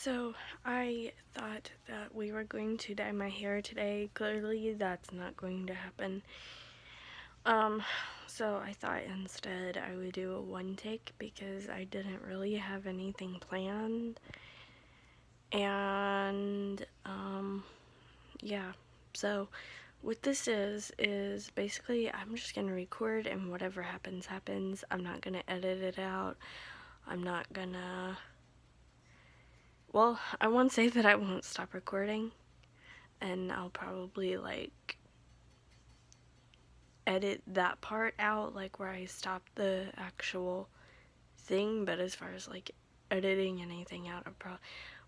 So I thought that we were going to dye my hair today. Clearly that's not going to happen. Um, so I thought instead I would do a one take because I didn't really have anything planned. And, yeah. So what this is basically I'm just gonna record and whatever happens, happens. I'm not gonna edit it out. I'm not gonna, well, I won't say that I won't stop recording, and I'll probably like edit that part out, like where I stopped the actual thing. But as far as like editing anything out,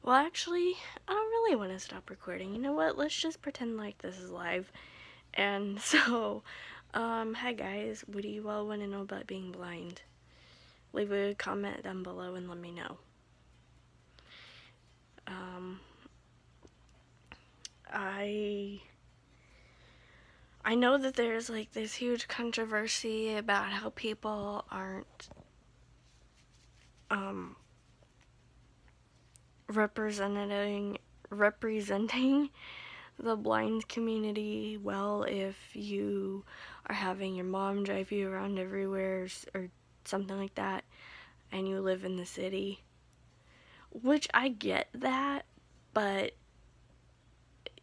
well, actually, I don't really want to stop recording. You know what, let's just pretend like this is live. And so hi guys, what do you all want to know about being blind? Leave a comment down below and let me know. I know that there's like this huge controversy about how people aren't representing the blind community well if you are having your mom drive you around everywhere or something like that and you live in the city, which I get that, but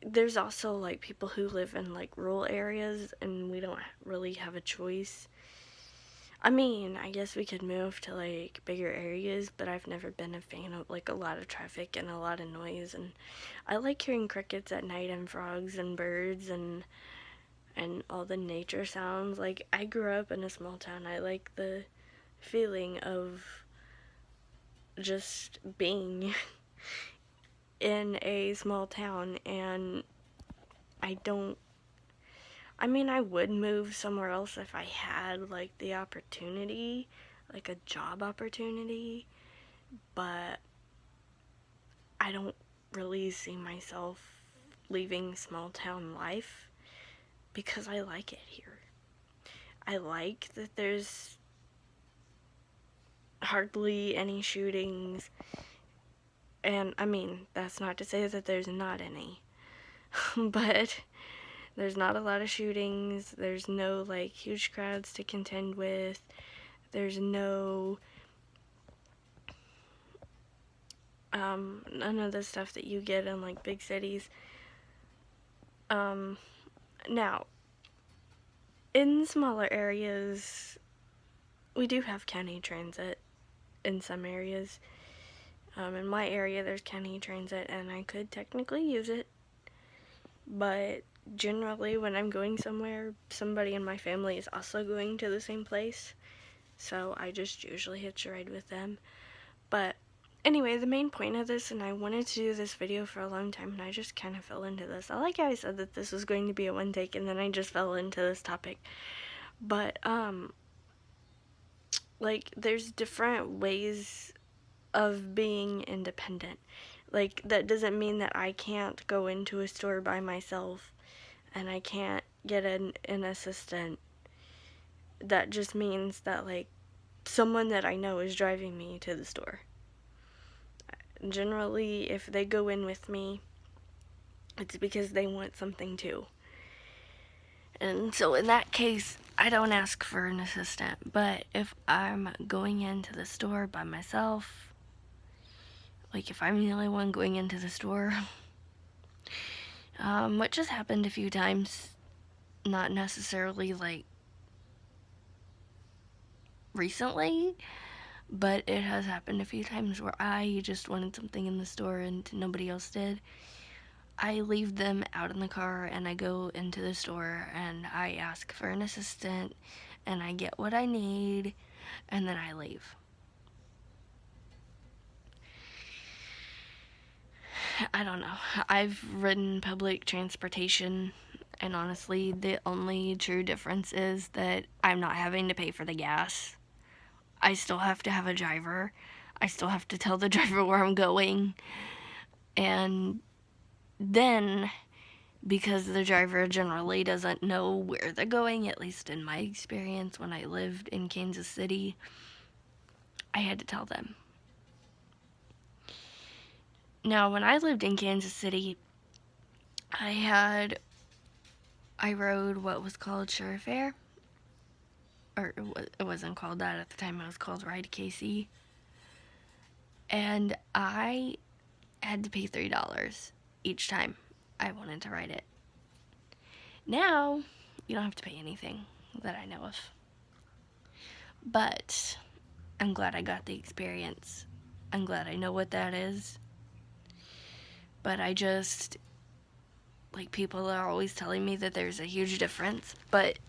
there's also like people who live in like rural areas and we don't really have a choice. I mean, I guess we could move to like bigger areas, but I've never been a fan of like a lot of traffic and a lot of noise. And I like hearing crickets at night and frogs and birds and all the nature sounds. Like, I grew up in a small town. I like the feeling of just being in a small town, and I mean, I would move somewhere else if I had like the opportunity, like a job opportunity, but I don't really see myself leaving small town life because I like it here. I like that there's hardly any shootings, and I mean, that's not to say that there's not any, but there's not a lot of shootings. There's no like huge crowds to contend with. There's no none of the stuff that you get in like big cities. Now, in smaller areas, we do have county transit in some areas. In my area, there's county transit, and I could technically use it, but generally when I'm going somewhere, somebody in my family is also going to the same place, so I just usually hitch a ride with them. But anyway, the main point of this, and I wanted to do this video for a long time, and I just kind of fell into this. I like how I said that this was going to be a one take, and then I just fell into this topic. But, like, there's different ways of being independent. Like, that doesn't mean that I can't go into a store by myself and I can't get an assistant. That just means that, like, someone that I know is driving me to the store. Generally, if they go in with me, it's because they want something too. And so in that case, I don't ask for an assistant. But if I'm going into the store by myself, like if I'm the only one going into the store, which has happened a few times, not necessarily like recently, but it has happened a few times where I just wanted something in the store and nobody else did. I leave them out in the car and I go into the store and I ask for an assistant and I get what I need and then I leave. I don't know. I've ridden public transportation, and honestly, the only true difference is that I'm not having to pay for the gas. I still have to have a driver. I still have to tell the driver where I'm going. And then, because the driver generally doesn't know where they're going, at least in my experience when I lived in Kansas City, I had to tell them. Now, when I lived in Kansas City, I rode what was called Sure Fare, or it wasn't called that at the time, it was called Ride KC, and I had to pay $3 each time I wanted to ride it. Now, you don't have to pay anything that I know of. But I'm glad I got the experience. I'm glad I know what that is. But I just, like, people are always telling me that there's a huge difference, but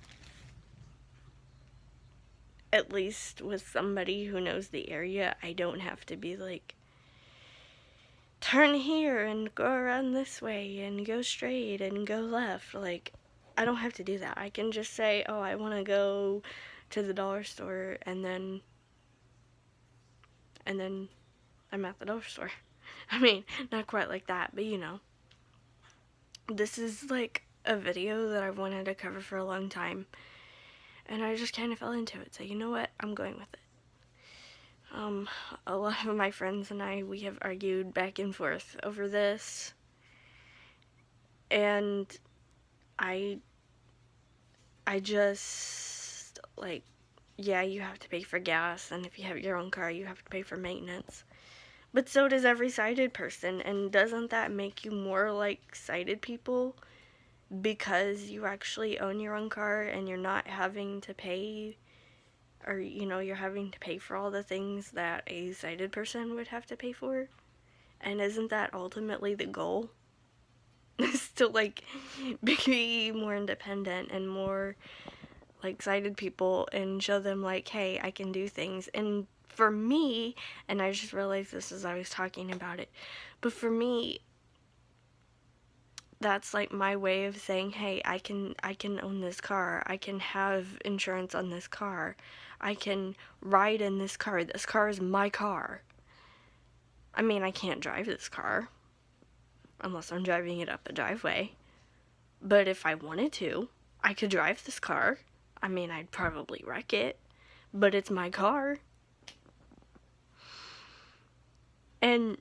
at least with somebody who knows the area, I don't have to be like, turn here and go around this way and go straight and go left. Like, I don't have to do that. I can just say, oh, I want to go to the dollar store, and then I'm at the dollar store. I mean, not quite like that, but you know. This is like a video that I've wanted to cover for a long time, and I just kind of fell into it. So you know what? I'm going with it. A lot of my friends and we have argued back and forth over this, and I just, like, yeah, you have to pay for gas, and if you have your own car, you have to pay for maintenance. But so does every sighted person, and doesn't that make you more like sighted people? Because you actually own your own car and you're not having to pay, or, you know, you're having to pay for all the things that a sighted person would have to pay for. And isn't that ultimately the goal? Is to, like, be more independent and more like sighted people and show them, like, hey, I can do things. And for me, and I just realized this as I was talking about it, but for me, that's like my way of saying, hey, I can own this car. I can have insurance on this car. I can ride in this car. This car is my car. I mean, I can't drive this car unless I'm driving it up a driveway. But if I wanted to, I could drive this car. I mean, I'd probably wreck it, but it's my car. And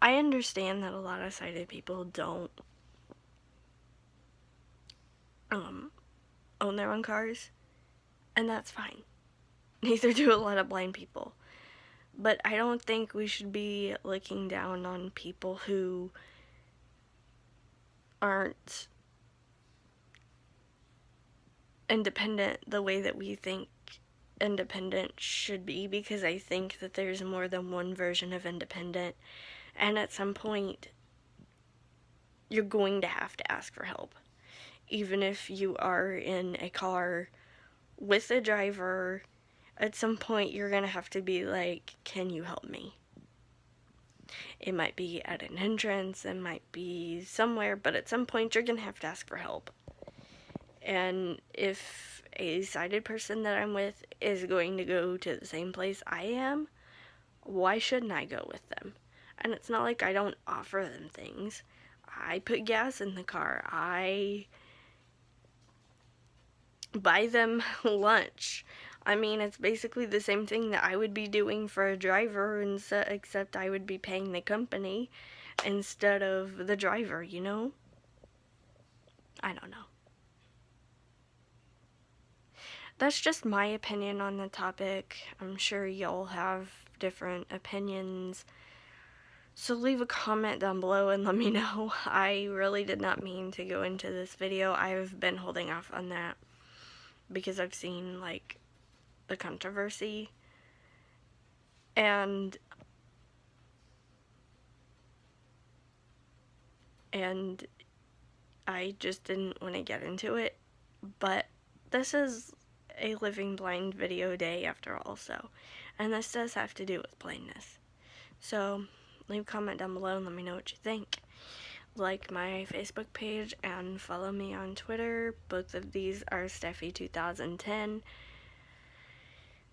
I understand that a lot of sighted people don't own their own cars, and that's fine. Neither do a lot of blind people. But I don't think we should be looking down on people who aren't independent the way that we think independent should be, because I think that there's more than one version of independent, and at some point you're going to have to ask for help. Even if you are in a car with a driver, at some point you're going to have to be like, can you help me? It might be at an entrance, it might be somewhere, but at some point you're going to have to ask for help. And if a sighted person that I'm with is going to go to the same place I am, why shouldn't I go with them? And it's not like I don't offer them things. I put gas in the car. I buy them lunch. I mean, it's basically the same thing that I would be doing for a driver, except I would be paying the company instead of the driver, you know? I don't know. That's just my opinion on the topic. I'm sure y'all have different opinions. So leave a comment down below and let me know. I really did not mean to go into this video. I've been holding off on that because I've seen, like, the controversy. And I just didn't want to get into it. But this is a living blind video day after all, so. And this does have to do with blindness. So leave a comment down below and let me know what you think. Like my Facebook page and follow me on Twitter. Both of these are Stephie2010.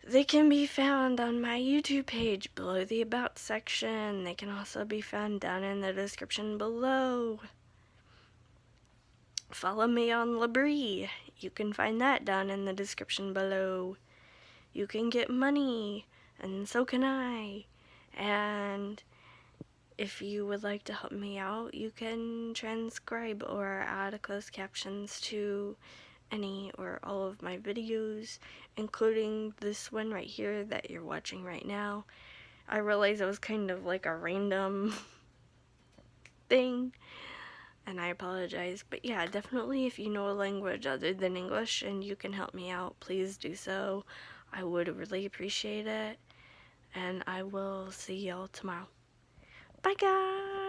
They can be found on my YouTube page below the About section. They can also be found down in the description below. Follow me on Labrie. You can find that down in the description below. You can get money, and so can I. And if you would like to help me out, you can transcribe or add closed captions to any or all of my videos, including this one right here that you're watching right now. I realized it was kind of like a random thing, and I apologize. But yeah, definitely if you know a language other than English and you can help me out, please do so. I would really appreciate it. And I will see y'all tomorrow. Bye guys!